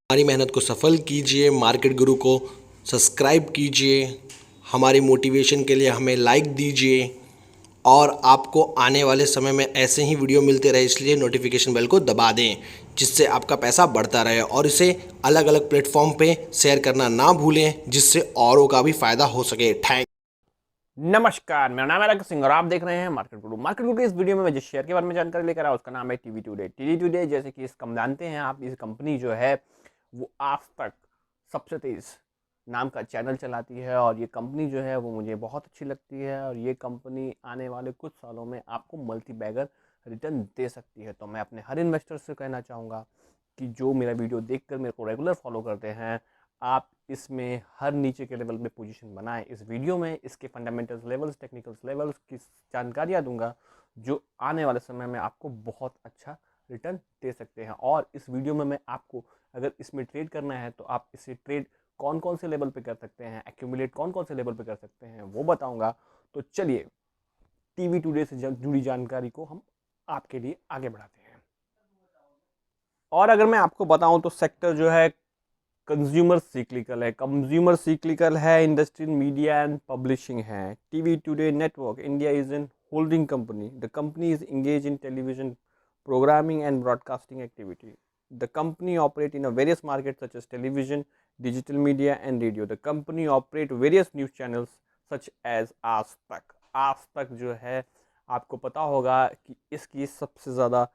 हमारी मेहनत को सफल कीजिए, मार्केट गुरु को सब्सक्राइब कीजिए, हमारी मोटिवेशन के लिए हमें लाइक दीजिए और आपको आने वाले समय में ऐसे ही वीडियो मिलते रहे, इसलिए नोटिफिकेशन बेल को दबा दें जिससे आपका पैसा बढ़ता रहे और इसे अलग अलग प्लेटफॉर्म पे शेयर करना ना भूलें जिससे औरों का भी फायदा हो सके। थैंक नमस्कार, मेरा नाम है रंग सिंह और आप देख रहे हैं मार्केट गुरु। मार्केट गुरु इस वीडियो में मैं जिस शेयर के बारे में जानकारी लेकर आया उसका नाम है टीवी टुडे। टीवी टुडे जैसे कि इसका जानते हैं आप, इस कंपनी जो है वो आज तक सबसे तेज नाम का चैनल चलाती है और ये कंपनी जो है वो मुझे बहुत अच्छी लगती है और ये कंपनी आने वाले कुछ सालों में आपको मल्टी बैगर रिटर्न दे सकती है। तो मैं अपने हर इन्वेस्टर से कहना चाहूँगा कि जो मेरा वीडियो देखकर मेरे को रेगुलर फॉलो करते हैं, आप इसमें हर नीचे के लेवल में पोजीशन बनाएं। इस वीडियो में इसके फंडामेंटल्स लेवल्स, टेक्निकल्स लेवल्स की जानकारियाँ दूंगा जो आने वाले समय में आपको बहुत अच्छा रिटर्न दे सकते हैं। और इस वीडियो में मैं आपको अगर इसमें ट्रेड करना है तो आप इसे ट्रेड कौन कौन से लेवल पे कर सकते हैं, एक्यूमुलेट कौन कौन से लेवल पे कर सकते हैं, वो बताऊंगा। तो चलिए टीवी टुडे से जुड़ी जानकारी को हम आपके लिए आगे बढ़ाते हैं। और अगर मैं आपको बताऊं तो सेक्टर जो है कंज्यूमर सिक्लिकल है, इंडस्ट्री, मीडिया एंड पब्लिशिंग है। TV today network India is an holding company. The company is engage in television programming and broadcasting activity. The company operate in a various markets such as television, digital media and radio. The company operate various news channels such as आज तक। आज तक जो है आपको पता होगा कि इसकी सबसे ज़्यादा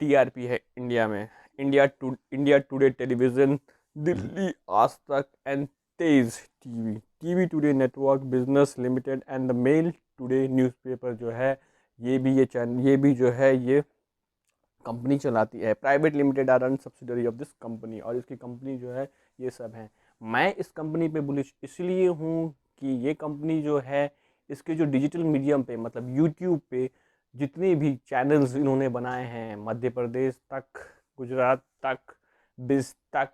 टीआरपी है इंडिया में। India today television, Delhi Aaj Tak and Tez TV, TV today network business limited and the Mail Today newspaper जो है ये भी जो है ये कंपनी चलाती है। Private limited are run subsidiary of this company और इसकी कंपनी जो है ये सब हैं। मैं इस कंपनी पे बुलिश इसलिए हूँ कि ये कंपनी जो है इसके जो डिजिटल मीडियम पे मतलब यूट्यूब पे जितने भी चैनल्स इन्होंने बनाए हैं, मध्य प्रदेश तक, गुजरात तक, बिज तक,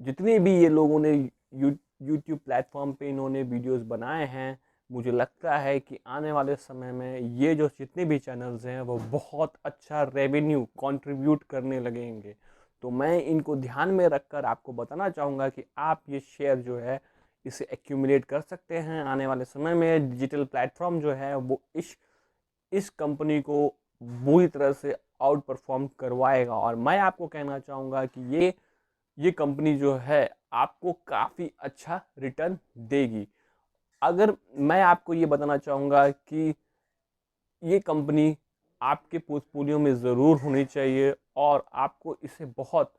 जितने भी ये लोगों ने यूट्यूब प्लेटफॉर्म पे इन्होंने वीडियोस बनाए हैं, मुझे लगता है कि आने वाले समय में ये जो जितने भी चैनल्स हैं वो बहुत अच्छा रेवेन्यू कंट्रीब्यूट करने लगेंगे। तो मैं इनको ध्यान में रखकर आपको बताना चाहूँगा कि आप ये शेयर जो है इसे एक्यूमुलेट कर सकते हैं। आने वाले समय में डिजिटल प्लेटफॉर्म जो है वो इस कंपनी को बुरी तरह से आउट परफॉर्म करवाएगा और मैं आपको कहना चाहूँगा कि ये कंपनी जो है आपको काफ़ी अच्छा रिटर्न देगी। अगर मैं आपको ये बताना चाहूँगा कि ये कंपनी आपके पोर्टफोलियो में ज़रूर होनी चाहिए और आपको इसे बहुत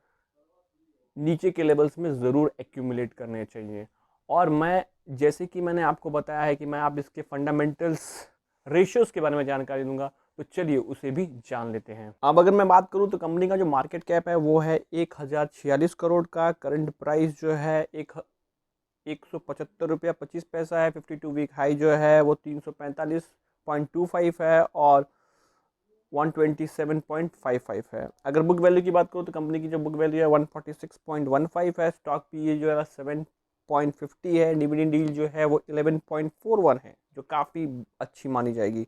नीचे के लेवल्स में ज़रूर एक्यूमुलेट करने चाहिए। और मैं जैसे कि मैंने आपको बताया है कि मैं आप इसके फंडामेंटल्स रेशियोज़ के बारे में जानकारी दूंगा, तो चलिए उसे भी जान लेते हैं। अब अगर मैं बात करूं तो कंपनी का जो मार्केट कैप है वो है 1046 करोड़ का। करंट प्राइस जो है 175 रुपया 25 पैसा है। 52 वीक हाई जो है वो 345.25 है और 127.55 है। अगर बुक वैल्यू की बात करूँ तो कंपनी की जो बुक वैल्यू है 146.15 है। स्टॉक पीई जो है 7.50 है। डिविडेंड यील्ड जो है वो 11.41 है, जो काफ़ी अच्छी मानी जाएगी।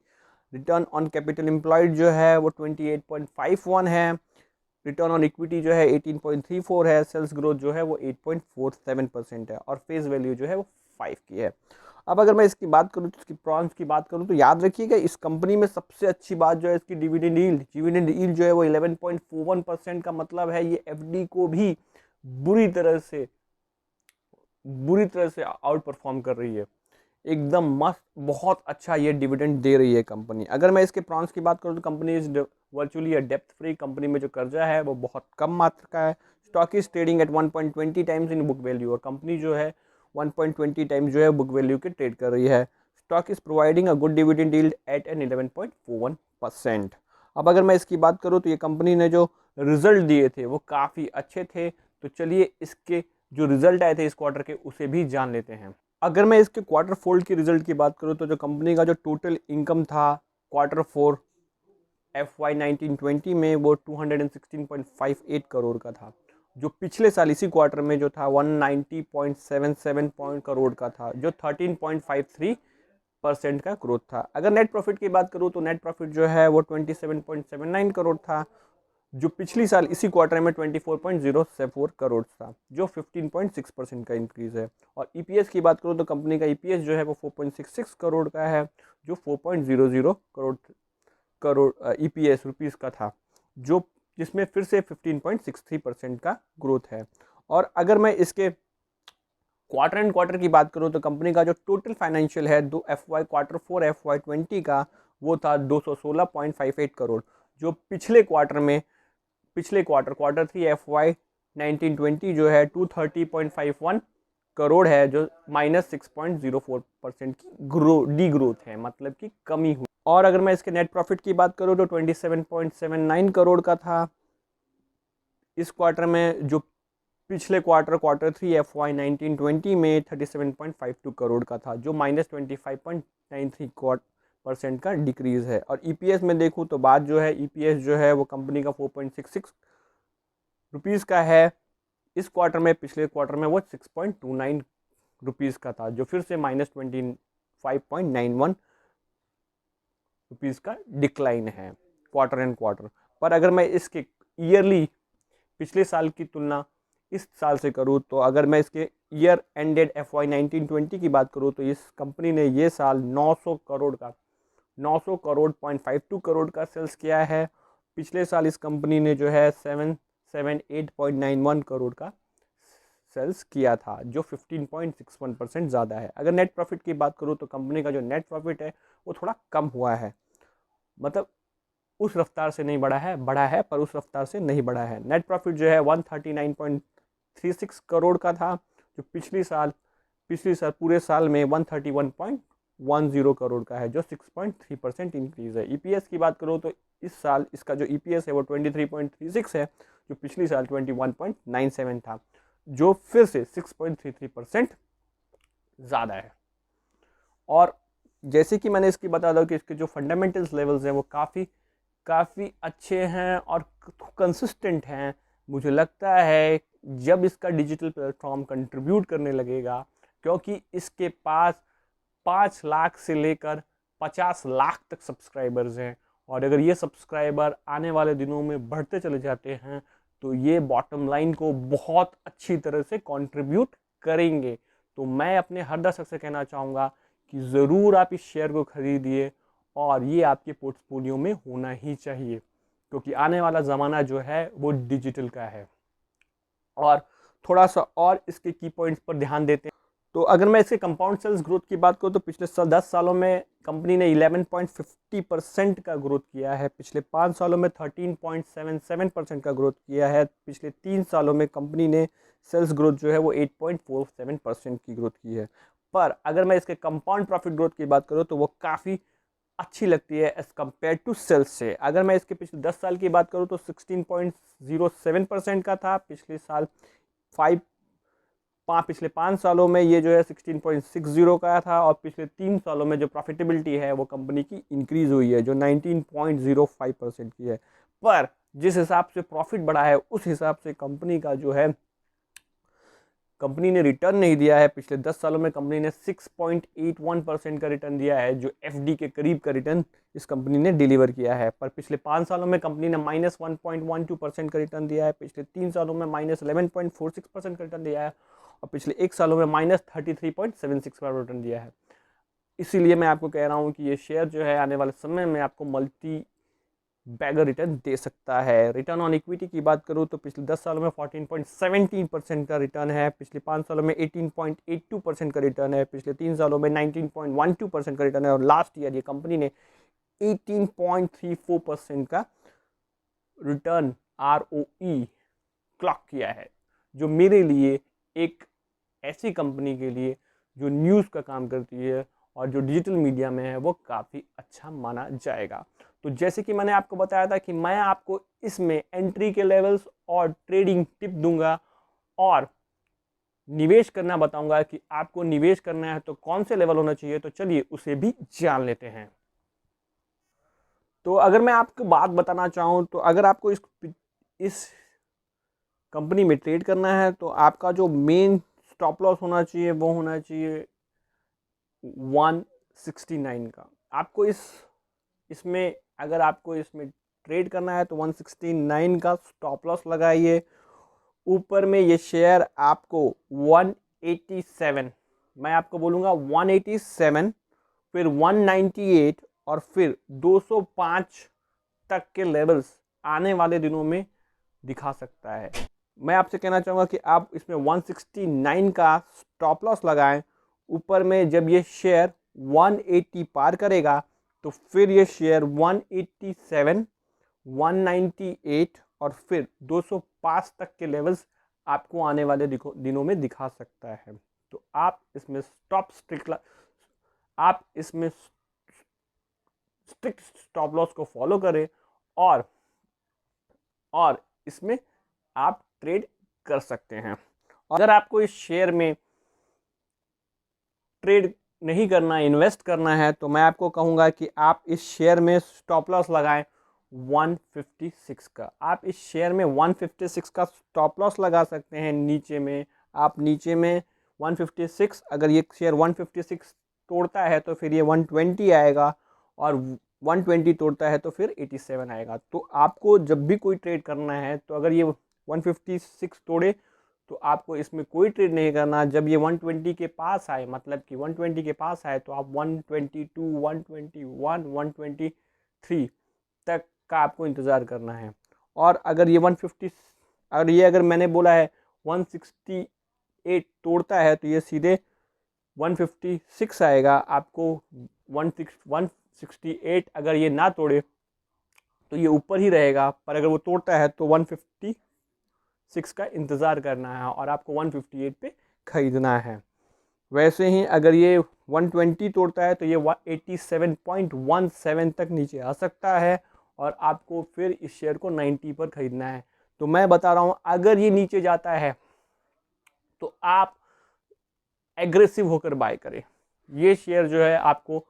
रिटर्न ऑन कैपिटल एम्प्लॉयड जो है वो 28.51 है। रिटर्न ऑन इक्विटी जो है 18.34 है। सेल्स ग्रोथ जो है वो 8.47% है और फेस वैल्यू जो है वो 5 की है। अब अगर मैं इसकी बात करूँ तो इसकी प्रॉन्स की बात करूँ तो याद रखिएगा इस कंपनी में सबसे अच्छी बात जो है इसकी डिविडेंड यील्ड जो है वो 11.41% का मतलब है ये एफडी को भी बुरी तरह से आउट परफॉर्म कर रही है। एकदम मस्त, बहुत अच्छा ये डिविडेंड दे रही है कंपनी। अगर मैं इसके प्रॉन्स की बात करूँ तो company is virtually depth free. Company में जो कर्जा है वो बहुत कम मात्रा का है। Stock is trading at 1.20 times in book value और कंपनी जो है 1.20 टाइम्स जो है बुक वैल्यू के ट्रेड कर रही है। Stock is providing a good dividend yield at an 11.41%। अब अगर मैं इसकी बात करूँ तो ये कंपनी ने जो रिजल्ट दिए थे वो काफ़ी अच्छे थे। तो चलिए इसके जो रिजल्ट आए थे इस क्वार्टर के उसे भी जान लेते हैं। अगर मैं इसके क्वार्टर फोर की रिजल्ट की बात करूँ तो जो कंपनी का जो टोटल इनकम था क्वार्टर फोर FY 1920 में वो 216.58 करोड़ का था, जो पिछले साल इसी क्वार्टर में जो था 190.77 करोड़ का था, जो 13.53% का ग्रोथ था। अगर नेट प्रॉफिट की बात करूँ तो नेट प्रॉफिट जो है वो 27.79 करोड़ था, जो पिछली साल इसी क्वार्टर में 24.074 करोड़ था, जो 15.6% का इंक्रीज़ है। और ईपीएस की बात करूँ तो कंपनी का ईपीएस जो है वो 4.66 करोड़ का है, जो 4.00 करोड़ ईपीएस रुपीज़ का था, जो जिसमें फिर से 15.63% का ग्रोथ है। और अगर मैं इसके क्वार्टर एंड क्वार्टर की बात करूं तो कंपनी का जो टोटल फाइनेंशियल है दो FY क्वार्टर 4 FY20 का वो था 216.58 करोड़, जो पिछले क्वार्टर 3 FY19-20 जो है 230.51 करोड़ है, जो -6.04% की डी ग्रोथ है, मतलब कि कमी हुई। और अगर मैं इसके नेट प्रॉफिट की बात करूं तो 27.79 करोड़ का था इस क्वार्टर में, जो पिछले क्वार्टर 3 FY19-20 में 37.52 करोड़ का था, जो -25.93% का डिक्रीज़ है। और ईपीएस में देखूं तो बात जो है ईपीएस जो है वो कंपनी का 4.66 रुपीज़ का है इस क्वार्टर में, पिछले क्वार्टर में वो 6.29 रुपीज़ का था, जो फिर से -25.91 रुपीज़ का डिक्लाइन है क्वार्टर एंड क्वार्टर। पर अगर मैं इसके ईयरली पिछले साल की तुलना इस साल से करूँ तो अगर मैं इसके ईयर एंडेड FY19-20 की बात करूँ तो इस कंपनी ने ये साल 900 करोड़ 0.52 करोड़ का सेल्स किया है। पिछले साल इस कंपनी ने जो है 778.91 करोड़ का सेल्स किया था, जो 15.61% ज़्यादा है। अगर नेट प्रॉफिट की बात करूँ तो कंपनी का जो नेट प्रॉफिट है वो थोड़ा कम हुआ है, मतलब उस रफ्तार से नहीं बढ़ा है पर उस रफ्तार से नहीं बढ़ा है। नेट प्रॉफिट जो है 139.36 करोड़ का था, जो पिछली साल पूरे साल में 131.10 करोड़ का है, जो 6.3% इंक्रीज़ है। ईपीएस की बात करो तो इस साल इसका जो ईपीएस है वो 23.36 है, जो पिछली साल 21.97 था, जो फिर से 6.33% ज़्यादा है। और जैसे कि मैंने इसकी बता दूं कि इसके जो फंडामेंटल्स लेवल्स हैं वो काफ़ी अच्छे हैं और कंसिस्टेंट हैं। मुझे लगता है जब इसका डिजिटल प्लेटफॉर्म कंट्रीब्यूट करने लगेगा, क्योंकि इसके पास 5 लाख से लेकर 50 लाख तक सब्सक्राइबर्स हैं, और अगर ये सब्सक्राइबर आने वाले दिनों में बढ़ते चले जाते हैं तो ये बॉटम लाइन को बहुत अच्छी तरह से कंट्रीब्यूट करेंगे। तो मैं अपने हर दर्शक से कहना चाहूँगा कि ज़रूर आप इस शेयर को खरीदिए और ये आपके पोर्टफोलियो में होना ही चाहिए, क्योंकि आने वाला ज़माना जो है वो डिजिटल का है। और थोड़ा सा और इसके की पॉइंट्स पर ध्यान देते हैं तो अगर मैं इसके कंपाउंड सेल्स ग्रोथ की बात करूँ तो पिछले 10 सालों में कंपनी ने 11.50% का ग्रोथ किया है, पिछले 5 सालों में 13.77% का ग्रोथ किया है, पिछले 3 सालों में कंपनी ने सेल्स ग्रोथ जो है वो 8.47% की ग्रोथ की है। पर अगर मैं इसके कंपाउंड प्रॉफिट ग्रोथ की बात करूँ तो वो काफ़ी अच्छी लगती है एज़ कम्पेयर टू सेल्स से। अगर मैं इसके पिछले 10 साल की बात करूँ तो 16.07% का था, पिछले 5 सालों में ये जो है 16.60 का था, और पिछले 3 सालों में जो प्रॉफिटेबिलिटी है वो कंपनी की इंक्रीज़ हुई है, जो 19.05% की है। पर जिस हिसाब से प्रॉफिट बढ़ा है उस हिसाब से कंपनी ने रिटर्न नहीं दिया है। पिछले 10 सालों में कंपनी ने 6.81% का रिटर्न दिया है, जो एफडी के करीब का रिटर्न इस कंपनी ने डिलीवर किया है। पर पिछले 5 सालों में कंपनी ने -1.12% का रिटर्न दिया है, पिछले 3 सालों में -11.46% का रिटर्न दिया है, और पिछले 1 सालों में -33.76 का रिटर्न दिया है। इसीलिए मैं आपको कह रहा हूँ कि ये शेयर जो है आने वाले समय में आपको मल्टी बैगर रिटर्न दे सकता है। रिटर्न ऑन इक्विटी की बात करूँ तो पिछले 10 सालों में 14.17% का रिटर्न है, पिछले 5 सालों में 18.82% का रिटर्न है, पिछले 3 सालों में 19.12% का रिटर्न है, और लास्ट ईयर ये कंपनी ने 18.34% का रिटर्न ROE क्लॉक किया है, जो मेरे लिए एक ऐसी कंपनी के लिए जो न्यूज़ का काम करती है और जो डिजिटल मीडिया में है वो काफ़ी अच्छा माना जाएगा। तो जैसे कि मैंने आपको बताया था कि मैं आपको इसमें एंट्री के लेवल्स और ट्रेडिंग टिप दूंगा, और निवेश करना बताऊंगा कि आपको निवेश करना है तो कौन से लेवल होना चाहिए, तो चलिए उसे भी जान लेते हैं। तो अगर मैं आपको बात बताना चाहूँ तो अगर आपको इस कंपनी में ट्रेड करना है तो आपका जो मेन स्टॉप लॉस होना चाहिए वो होना चाहिए 169 का। आपको इसमें अगर आपको इसमें ट्रेड करना है तो 169 का स्टॉप लॉस लगाइए। ऊपर में ये शेयर आपको 187, मैं आपको बोलूँगा 187, फिर 198 और फिर 205 तक के लेवल्स आने वाले दिनों में दिखा सकता है। मैं आपसे कहना चाहूँगा कि आप इसमें 169 का स्टॉप लॉस लगाएं। ऊपर में जब ये शेयर 180 पार करेगा तो फिर ये शेयर 187, 198 और फिर 205 तक के लेवल्स आपको आने वाले दिनों में दिखा सकता है। तो आप इसमें स्ट्रिक्ट स्टॉप लॉस को फॉलो करें और इसमें आप ट्रेड कर सकते हैं। अगर आपको इस शेयर में ट्रेड नहीं करना, इन्वेस्ट करना है, तो मैं आपको कहूँगा कि आप इस शेयर में स्टॉप लॉस लगाएं 156 का। आप इस शेयर में 156 का स्टॉप लॉस लगा सकते हैं। नीचे में 156, अगर ये शेयर 156 तोड़ता है तो फिर ये 120 आएगा और 120 तोड़ता है तो फिर 87 आएगा। तो आपको जब भी कोई ट्रेड करना है तो अगर ये 156 तोड़े तो आपको इसमें कोई ट्रेड नहीं करना। जब ये 120 के पास आए, मतलब कि 120 के पास आए, तो आप 122, 121, 123 तक का आपको इंतज़ार करना है। और अगर ये 150, अगर मैंने बोला है 168 तोड़ता है तो ये सीधे 156 आएगा। आपको 168 अगर ये ना तोड़े तो ये ऊपर ही रहेगा, पर अगर वो तोड़ता है तो 156 का इंतज़ार करना है और आपको 158 पे ख़रीदना है। वैसे ही अगर ये 120 तोड़ता है तो ये 87.17 तक नीचे आ सकता है और आपको फिर इस शेयर को 90 पर ख़रीदना है। तो मैं बता रहा हूँ, अगर ये नीचे जाता है तो आप एग्रेसिव होकर बाय करें। ये शेयर जो है आपको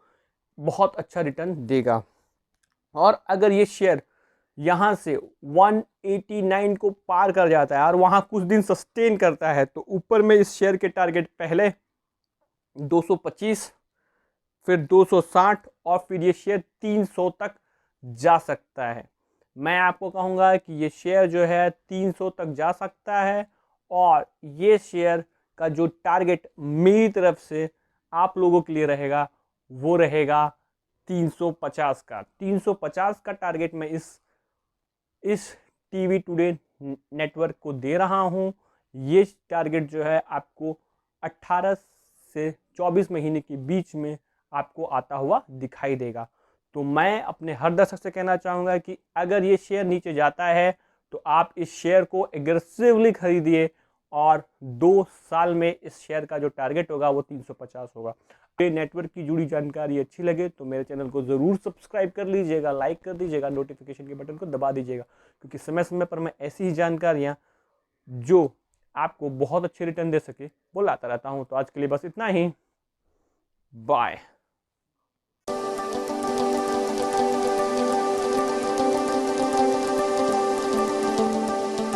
बहुत अच्छा रिटर्न देगा। और अगर ये शेयर यहाँ से 189 को पार कर जाता है और वहाँ कुछ दिन सस्टेन करता है तो ऊपर में इस शेयर के टारगेट पहले 225, फिर 260 और फिर ये शेयर 300 तक जा सकता है। मैं आपको कहूँगा कि ये शेयर जो है 300 तक जा सकता है और ये शेयर का जो टारगेट मेरी तरफ से आप लोगों के लिए रहेगा वो रहेगा 350 का। 350 का टारगेट मैं इस टीवी टुडे नेटवर्क को दे रहा हूं। ये टारगेट जो है आपको 18 से 24 महीने के बीच में आपको आता हुआ दिखाई देगा। तो मैं अपने हर दर्शक से कहना चाहूँगा कि अगर ये शेयर नीचे जाता है तो आप इस शेयर को एग्रेसिवली खरीदिए और 2 साल में इस शेयर का जो टारगेट होगा वो 350 होगा। ये नेटवर्क की जुड़ी जानकारी अच्छी लगे तो मेरे चैनल को ज़रूर सब्सक्राइब कर लीजिएगा, लाइक कर दीजिएगा, नोटिफिकेशन के बटन को दबा दीजिएगा, क्योंकि समय समय पर मैं ऐसी ही जानकारियाँ जो आपको बहुत अच्छे रिटर्न दे सके वो लाता रहता हूँ। तो आज के लिए बस इतना ही। बाय।